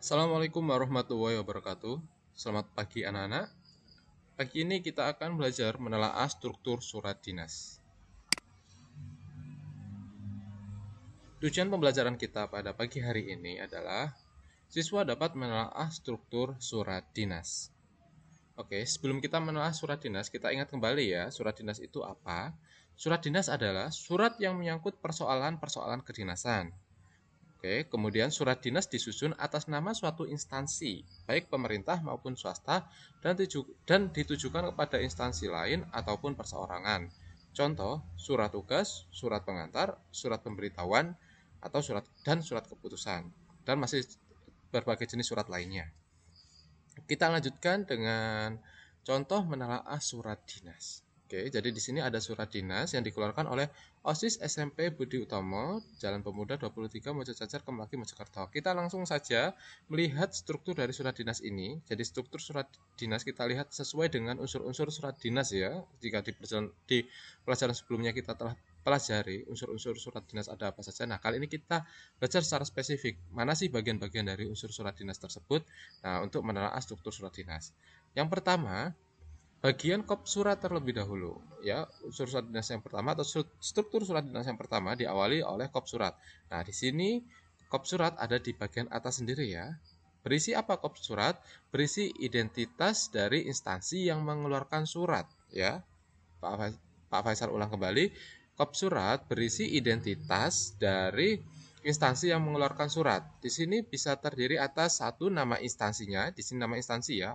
Assalamualaikum warahmatullahi wabarakatuh. Selamat pagi anak-anak. Pagi ini kita akan belajar menelaah struktur surat dinas. Tujuan pembelajaran kita pada pagi hari ini adalah siswa dapat menelaah struktur surat dinas. Oke, sebelum kita menelaah surat dinas, kita ingat kembali ya, surat dinas itu apa? Surat dinas adalah surat yang menyangkut persoalan-persoalan kedinasan. Oke, kemudian surat dinas disusun atas nama suatu instansi, baik pemerintah maupun swasta, dan ditujukan kepada instansi lain ataupun perseorangan. Contoh, surat tugas, surat pengantar, surat pemberitahuan, atau surat keputusan, dan masih berbagai jenis surat lainnya. Kita lanjutkan dengan contoh menelaah surat dinas. Oke, jadi di sini ada surat dinas yang dikeluarkan oleh OSIS SMP Budi Utomo, Jalan Pemuda 23, Mojocacar, Kemlaki, Mojokerto. Kita langsung saja melihat struktur dari surat dinas ini. Jadi struktur surat dinas kita lihat sesuai dengan unsur-unsur surat dinas ya. Jika di pelajaran sebelumnya kita telah pelajari unsur-unsur surat dinas ada apa saja. Nah, kali ini kita belajar secara spesifik. Mana sih bagian-bagian dari unsur surat dinas tersebut? Nah, untuk menelaah struktur surat dinas. Yang pertama, bagian kop surat terlebih dahulu. Ya, unsur surat dinas yang pertama atau struktur surat dinas yang pertama diawali oleh kop surat. Nah, di sini kop surat ada di bagian atas sendiri ya. Berisi apa kop surat? Berisi identitas dari instansi yang mengeluarkan surat ya. Pak Faisal ulang kembali. Kop surat berisi identitas dari instansi yang mengeluarkan surat. Di sini bisa terdiri atas satu nama instansinya, di sini nama instansi ya.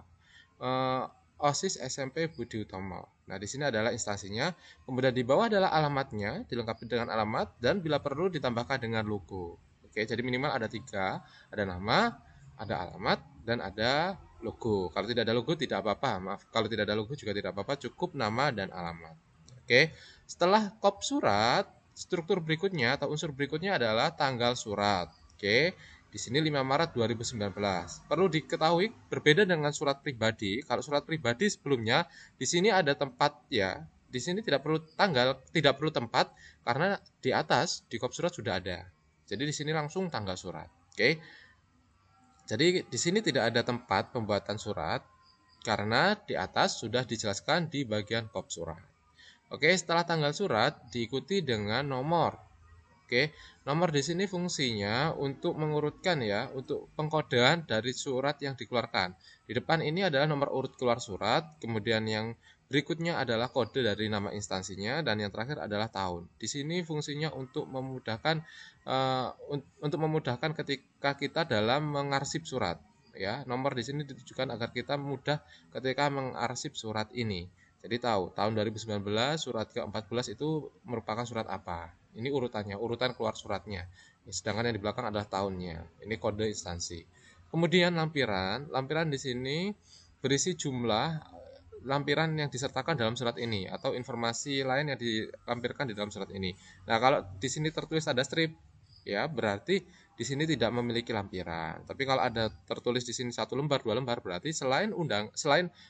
OSIS SMP Budi Utomo. Nah, di sini adalah instansinya. Kemudian di bawah adalah alamatnya, dilengkapi dengan alamat dan bila perlu ditambahkan dengan logo. Oke, jadi minimal ada tiga, ada nama, ada alamat, dan ada logo. Kalau tidak ada logo tidak apa-apa. Maaf, kalau tidak ada logo juga tidak apa-apa, cukup nama dan alamat. Oke, setelah kop surat, struktur berikutnya atau unsur berikutnya adalah tanggal surat. Oke, di sini 5 Maret 2019. Perlu diketahui berbeda dengan surat pribadi. Kalau surat pribadi sebelumnya di sini ada tempat ya. Di sini tidak perlu tanggal, tidak perlu tempat karena di atas di kop surat sudah ada. Jadi di sini langsung tanggal surat. Oke. Jadi di sini tidak ada tempat pembuatan surat karena di atas sudah dijelaskan di bagian kop surat. Oke, setelah tanggal surat diikuti dengan nomor. Oke, nomor di sini fungsinya untuk mengurutkan ya, untuk pengkodean dari surat yang dikeluarkan. Di depan ini adalah nomor urut keluar surat, kemudian yang berikutnya adalah kode dari nama instansinya, dan yang terakhir adalah tahun. Di sini fungsinya untuk memudahkan ketika kita dalam mengarsip surat. Ya, nomor di sini ditujukan agar kita mudah ketika mengarsip surat ini. Jadi tahu, tahun 2019 surat ke-14 itu merupakan surat apa. Ini urutannya, urutan keluar suratnya. Sedangkan yang di belakang adalah tahunnya. Ini kode instansi. Kemudian lampiran. Lampiran di sini berisi jumlah lampiran yang disertakan dalam surat ini atau informasi lain yang dilampirkan di dalam surat ini. Nah, kalau di sini tertulis ada strip, ya berarti di sini tidak memiliki lampiran. Tapi kalau ada tertulis di sini satu lembar, dua lembar, berarti selain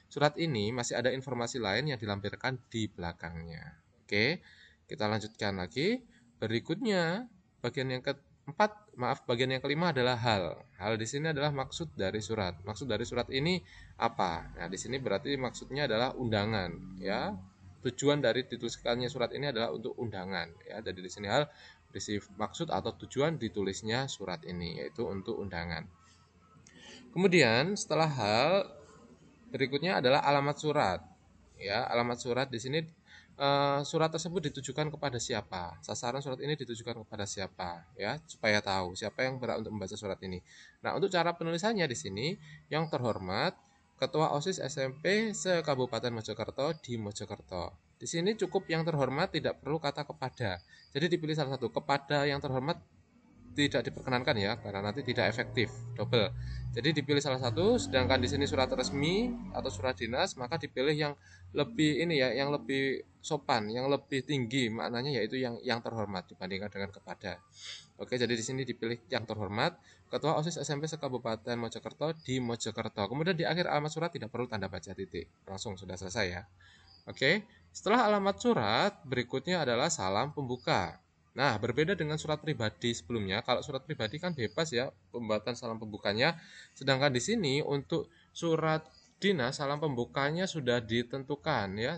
surat ini masih ada informasi lain yang dilampirkan di belakangnya. Oke, kita lanjutkan lagi. Berikutnya, bagian yang kelima adalah hal. Hal di sini adalah maksud dari surat. Maksud dari surat ini apa? Nah, di sini berarti maksudnya adalah undangan, ya. Tujuan dari dituliskannya surat ini adalah untuk undangan, ya. Jadi di sini hal berisi maksud atau tujuan ditulisnya surat ini, yaitu untuk undangan. Kemudian setelah hal berikutnya adalah alamat surat. Ya, alamat surat di sini surat tersebut ditujukan kepada siapa? Sasaran surat ini ditujukan kepada siapa? Ya, supaya tahu siapa yang berhak untuk membaca surat ini. Nah, untuk cara penulisannya di sini, yang terhormat Ketua OSIS SMP se-Kabupaten Mojokerto di Mojokerto. Di sini cukup yang terhormat, tidak perlu kata kepada. Jadi dipilih salah satu. Kepada yang terhormat tidak diperkenankan ya, karena nanti tidak efektif, double. Jadi dipilih salah satu, sedangkan di sini surat resmi atau surat dinas, maka dipilih yang lebih ini ya, yang lebih sopan, yang lebih tinggi maknanya, yaitu yang terhormat dibandingkan dengan kepada. Oke, jadi di sini dipilih yang terhormat, Ketua OSIS SMP se-Kabupaten Mojokerto di Mojokerto. Kemudian di akhir alamat surat tidak perlu tanda baca titik, langsung sudah selesai ya. Oke, setelah alamat surat berikutnya adalah salam pembuka. Nah, berbeda dengan surat pribadi sebelumnya. Kalau surat pribadi kan bebas ya pembuatan salam pembukanya. Sedangkan di sini untuk surat dinas salam pembukanya sudah ditentukan ya,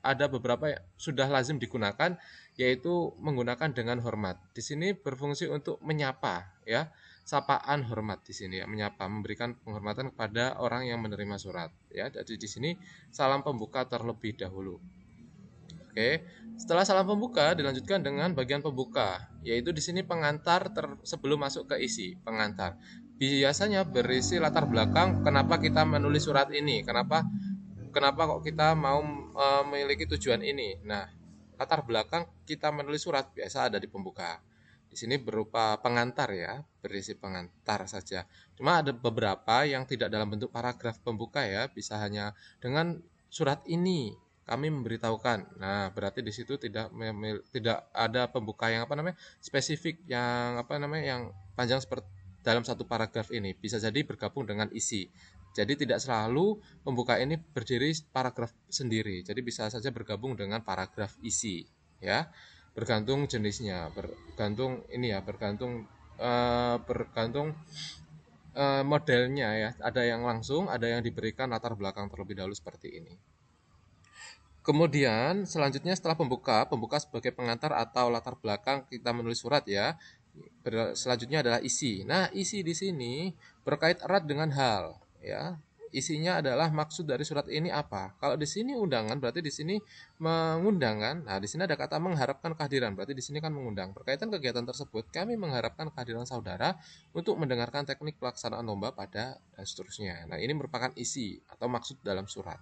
ada beberapa sudah lazim digunakan, yaitu menggunakan dengan hormat. Di sini berfungsi untuk menyapa ya. Sapaan hormat di sini ya, menyapa, memberikan penghormatan kepada orang yang menerima surat ya. Jadi di sini salam pembuka terlebih dahulu. Oke, setelah salam pembuka dilanjutkan dengan bagian pembuka, yaitu di sini pengantar sebelum masuk ke isi pengantar. Biasanya berisi latar belakang kenapa kita menulis surat ini, kenapa kenapa kok kita mau memiliki tujuan ini. Nah, latar belakang kita menulis surat biasa ada di pembuka. Di sini berupa pengantar ya, berisi pengantar saja. Cuma ada beberapa yang tidak dalam bentuk paragraf pembuka ya, bisa hanya dengan surat ini kami memberitahukan. Nah, berarti di situ tidak ada pembuka yang spesifik yang yang panjang seperti dalam satu paragraf ini. Bisa jadi bergabung dengan isi. Jadi tidak selalu pembuka ini berdiri paragraf sendiri. Jadi bisa saja bergabung dengan paragraf isi, ya. Bergantung jenisnya, bergantung modelnya ya. Ada yang langsung, ada yang diberikan latar belakang terlebih dahulu seperti ini. Kemudian selanjutnya setelah pembuka sebagai pengantar atau latar belakang kita menulis surat ya. Selanjutnya adalah isi. Nah, isi di sini berkait erat dengan hal ya. Isinya adalah maksud dari surat ini apa. Kalau di sini undangan berarti di sini mengundang kan. Nah, di sini ada kata mengharapkan kehadiran. Berarti di sini kan mengundang. Berkaitan kegiatan tersebut, kami mengharapkan kehadiran saudara untuk mendengarkan teknik pelaksanaan lomba pada dan seterusnya. Nah, ini merupakan isi atau maksud dalam surat.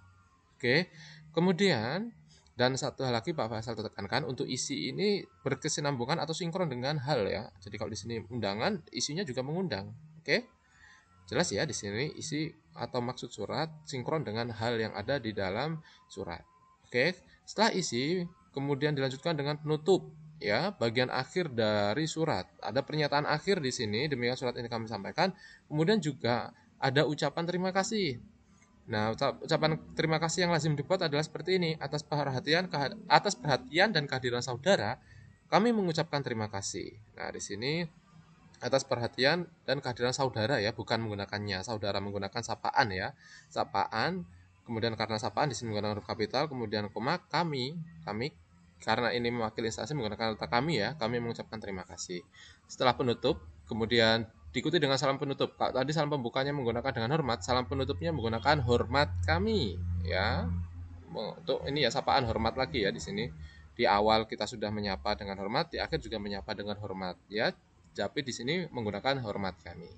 Oke. Kemudian dan satu hal lagi Pak Faisal tekankan untuk isi ini berkesinambungan atau sinkron dengan hal ya. Jadi kalau di sini undangan, isinya juga mengundang. Oke? Jelas ya di sini isi atau maksud surat sinkron dengan hal yang ada di dalam surat. Oke? Setelah isi, kemudian dilanjutkan dengan penutup ya, bagian akhir dari surat. Ada pernyataan akhir di sini, demikian surat ini kami sampaikan. Kemudian juga ada ucapan terima kasih. Nah, ucapan terima kasih yang lazim dibuat adalah seperti ini. Atas perhatian dan kehadiran saudara, kami mengucapkan terima kasih. Nah, di sini atas perhatian dan kehadiran saudara ya, bukan menggunakannya. Saudara menggunakan sapaan ya. Sapaan, kemudian karena sapaan di sini menggunakan huruf kapital, kemudian koma kami karena ini mewakili instansi menggunakan kata kami ya, kami mengucapkan terima kasih. Setelah penutup, kemudian diikuti dengan salam penutup. Kalau tadi salam pembukanya menggunakan dengan hormat, salam penutupnya menggunakan hormat kami ya. Untuk ini ya sapaan hormat lagi ya di sini. Di awal kita sudah menyapa dengan hormat, di akhir juga menyapa dengan hormat ya. Tapi di sini menggunakan hormat kami.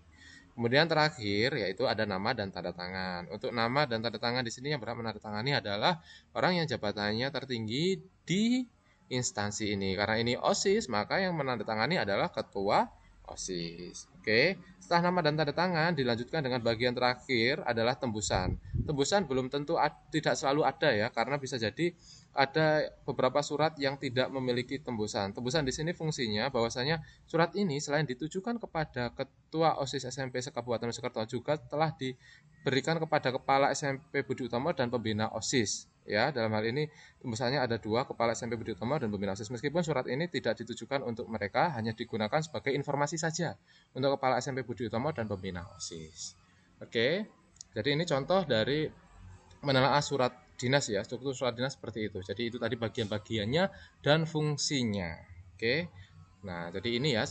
Kemudian terakhir yaitu ada nama dan tanda tangan. Untuk nama dan tanda tangan di sini yang berhak menandatangani adalah orang yang jabatannya tertinggi di instansi ini. Karena ini OSIS, maka yang menandatangani adalah ketua OSIS. Oke, setelah nama dan tanda tangan dilanjutkan dengan bagian terakhir adalah tembusan. Tembusan belum tentu tidak selalu ada ya, karena bisa jadi ada beberapa surat yang tidak memiliki tembusan. Tembusan di sini fungsinya bahwasanya surat ini selain ditujukan kepada ketua OSIS SMP Sekabupaten Mojokerto juga telah diberikan kepada kepala SMP Budi Utomo dan pembina OSIS. Ya, dalam hal ini tembusannya ada dua, kepala SMP Budi Utomo dan pembina OSIS. Meskipun surat ini tidak ditujukan untuk mereka, hanya digunakan sebagai informasi saja untuk kepala SMP Budi Utomo dan pembina OSIS. Oke, jadi ini contoh dari menelaah surat dinas ya, struktur surat dinas seperti itu. Jadi itu tadi bagian-bagiannya dan fungsinya. Oke. Nah, jadi ini ya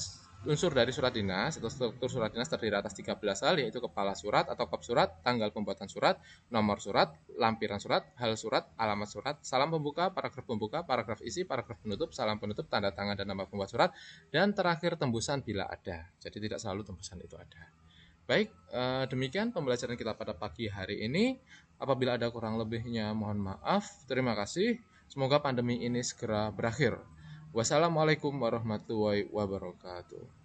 unsur dari surat dinas atau struktur surat dinas terdiri atas 13 hal, yaitu kepala surat atau kop surat, tanggal pembuatan surat, nomor surat, lampiran surat, hal surat, alamat surat, salam pembuka, paragraf isi, paragraf penutup, salam penutup, tanda tangan dan nama pembuat surat, dan terakhir tembusan bila ada. Jadi tidak selalu tembusan itu ada. Baik, demikian pembelajaran kita pada pagi hari ini. Apabila ada kurang lebihnya mohon maaf. Terima kasih. Semoga pandemi ini segera berakhir. Wassalamualaikum warahmatullahi wabarakatuh.